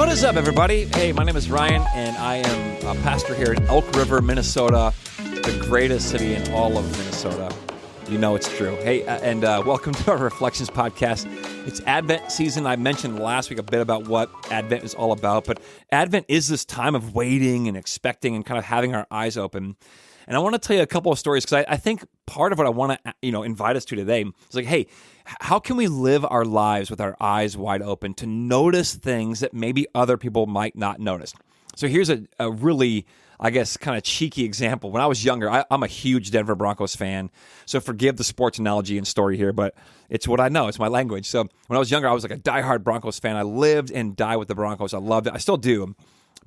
What is up, everybody? Hey, my name is Ryan, and I am a pastor here in Elk River, Minnesota, the greatest city in all of Minnesota. You know it's true. Hey, and welcome to our Reflections podcast. It's Advent season. I mentioned last week a bit about what Advent is all about, but Advent is this time of waiting and expecting and kind of having our eyes open. And I want to tell you a couple of stories because I think part of what I want to invite us to today is like, hey, how can we live our lives with our eyes wide open to notice things that maybe other people might not notice? So here's a really, I guess, kind of cheeky example. When I was younger, I'm a huge Denver Broncos fan. So forgive the sports analogy and story here, but it's what I know. It's my language. So when I was younger, I was like a diehard Broncos fan. I lived and died with the Broncos. I loved it. I still do.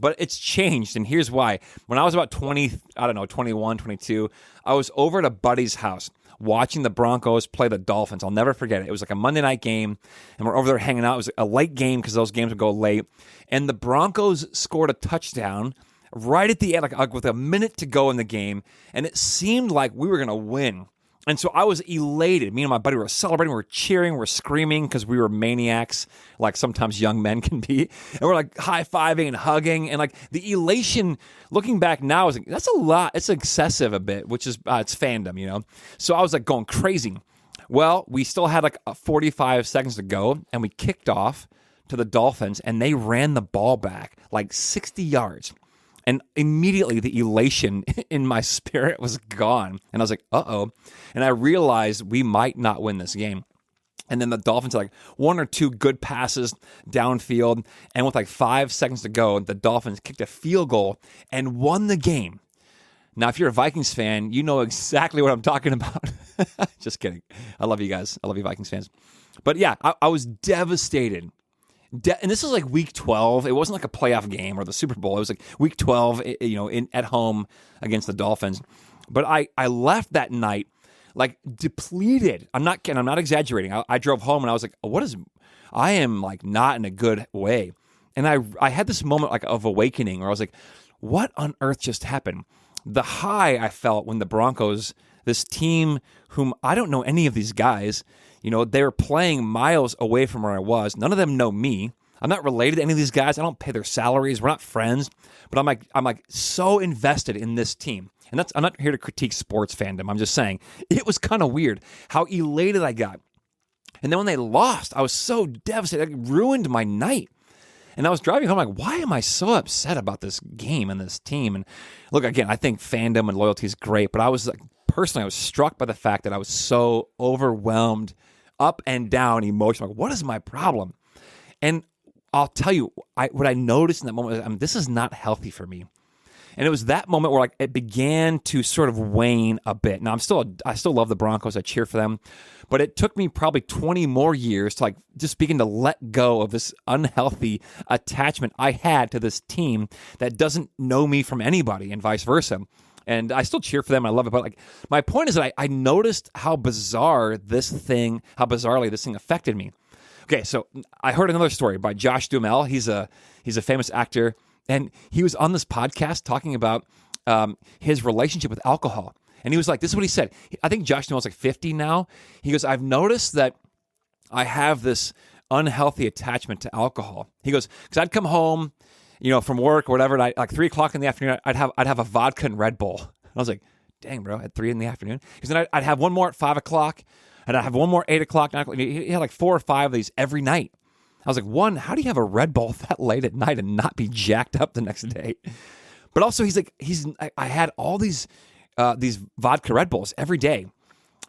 But it's changed, and here's why. When I was about 21, 22, I was over at a buddy's house watching the Broncos play the Dolphins. I'll never forget it. It was like a Monday night game, and we're over there hanging out. It was a late game because those games would go late. And the Broncos scored a touchdown right at the end, like with a minute to go in the game, and it seemed like we were going to win. And so I was elated. Me and my buddy were celebrating, we were cheering, we were screaming because we were maniacs, like sometimes young men can be. And we're like high-fiving and hugging. And like the elation, looking back now, is like, that's a lot. It's excessive a bit, which is, it's fandom, you know? So I was like going crazy. Well, we still had like 45 seconds to go, and we kicked off to the Dolphins, and they ran the ball back like 60 yards. And immediately the elation in my spirit was gone. And I was like, uh-oh. And I realized we might not win this game. And then the Dolphins had like one or two good passes downfield. And with like 5 seconds to go, the Dolphins kicked a field goal and won the game. Now, if you're a Vikings fan, you know exactly what I'm talking about. Just kidding. I love you guys. I love you Vikings fans. But yeah, I was devastated. And this is like week 12. It wasn't like a playoff game or the Super Bowl. It was like week 12, at home against the Dolphins. But I left that night like depleted. I'm not kidding. I'm not exaggerating. I drove home and I was like, I am like not in a good way. And I had this moment like of awakening where I was like, what on earth just happened? The high I felt when the Broncos, this team whom I don't know any of these guys, they're playing miles away from where I was. None of them know me. I'm not related to any of these guys. I don't pay their salaries. We're not friends. But I'm like so invested in this team. And I'm not here to critique sports fandom. I'm just saying it was kind of weird how elated I got. And then when they lost, I was so devastated. It ruined my night. And I was driving home like, why am I so upset about this game and this team? And look, again, I think fandom and loyalty is great, but I was like, personally, I was struck by the fact that I was so overwhelmed, up and down emotional. Like, what is my problem? And I'll tell you, what I noticed in that moment was, this is not healthy for me. And it was that moment where like it began to sort of wane a bit. Now I still love the Broncos. I cheer for them, but it took me probably 20 more years to like just begin to let go of this unhealthy attachment I had to this team that doesn't know me from anybody, and vice versa. And I still cheer for them. I love it. But like my point is that I noticed how bizarrely this thing affected me. Okay, so I heard another story by Josh Duhamel. He's a famous actor, and he was on this podcast talking about his relationship with alcohol. And he was like, this is what he said. I think Josh Duhamel's like 50 now. He goes, I've noticed that I have this unhealthy attachment to alcohol. He goes, because I'd come home, from work or whatever, and like 3 o'clock in the afternoon, I'd have a vodka and Red Bull. And I was like, dang, bro, at 3 in the afternoon? Because then I'd have one more at 5 o'clock, and I'd have one more 8 o'clock, 9 o'clock. He had like 4 or 5 of these every night. I was like, one, how do you have a Red Bull that late at night and not be jacked up the next day? But also, I had all these vodka Red Bulls every day.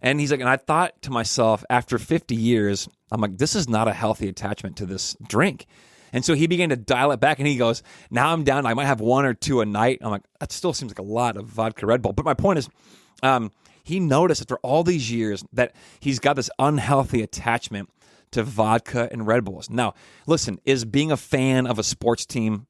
And he's like, and I thought to myself, after 50 years, I'm like, this is not a healthy attachment to this drink. And so he began to dial it back, and he goes, now I'm down. I might have 1 or 2 a night. I'm like, that still seems like a lot of vodka Red Bull. But my point is, he noticed after all these years that he's got this unhealthy attachment to vodka and Red Bulls. Now, listen, is being a fan of a sports team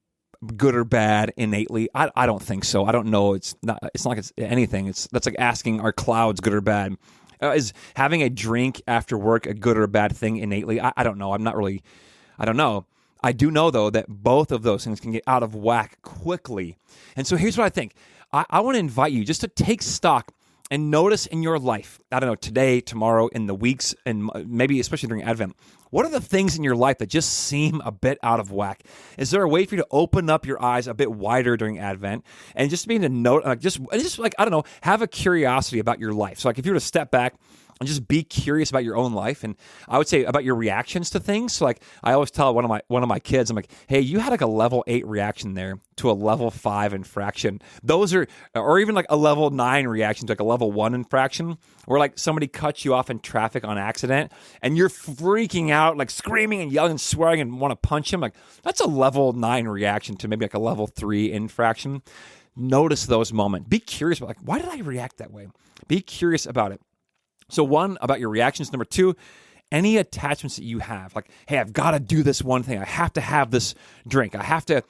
good or bad innately? I don't think so. I don't know. It's not like it's anything. That's like asking, are clouds good or bad? Is having a drink after work a good or a bad thing innately? I don't know. I don't know. I do know, though, that both of those things can get out of whack quickly. And so here's what I think. I want to invite you just to take stock and notice in your life, I don't know, today, tomorrow, in the weeks, and maybe especially during Advent, what are the things in your life that just seem a bit out of whack? Is there a way for you to open up your eyes a bit wider during Advent and just being to note, just like, I don't know, have a curiosity about your life? So like if you were to step back and just be curious about your own life, and I would say about your reactions to things. So like I always tell one of my kids, I'm like, hey, you had like a level 8 reaction there to a level 5 infraction. Those are, or even like a level 9 reaction to like a level 1 infraction, where like somebody cuts you off in traffic on accident and you're freaking out, like screaming and yelling and swearing and want to punch him. Like that's a level 9 reaction to maybe like a level 3 infraction. Notice those moments. Be curious about like, why did I react that way? Be curious about it. So one, about your reactions. Number two, any attachments that you have. Like, hey, I've got to do this one thing. I have to have this drink. I have to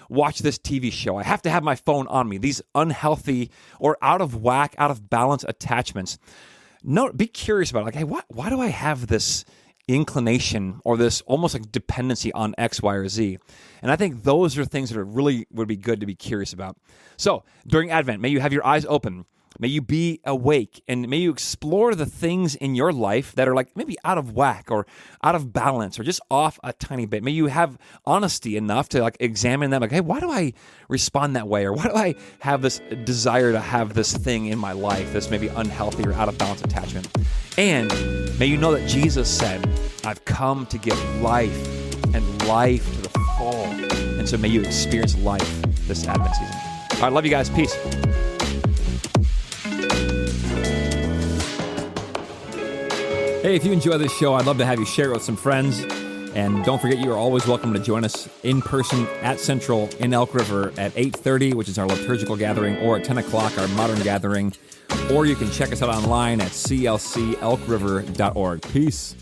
watch this TV show. I have to have my phone on me. These unhealthy or out of whack, out of balance attachments. No, be curious about it. Like, hey, why do I have this inclination or this almost like dependency on X, Y, or Z? And I think those are things that are really would be good to be curious about. So during Advent, may you have your eyes open. May you be awake, and may you explore the things in your life that are like maybe out of whack or out of balance or just off a tiny bit. May you have honesty enough to like examine them. Like, hey, why do I respond that way? Or why do I have this desire to have this thing in my life, this maybe unhealthy or out of balance attachment? And may you know that Jesus said, I've come to give life and life to the full. And so may you experience life this Advent season. All right, love you guys. Peace. Hey, if you enjoy this show, I'd love to have you share it with some friends. And don't forget, you are always welcome to join us in person at Central in Elk River at 8:30, which is our liturgical gathering, or at 10 o'clock, our modern gathering. Or you can check us out online at clcelkriver.org. Peace.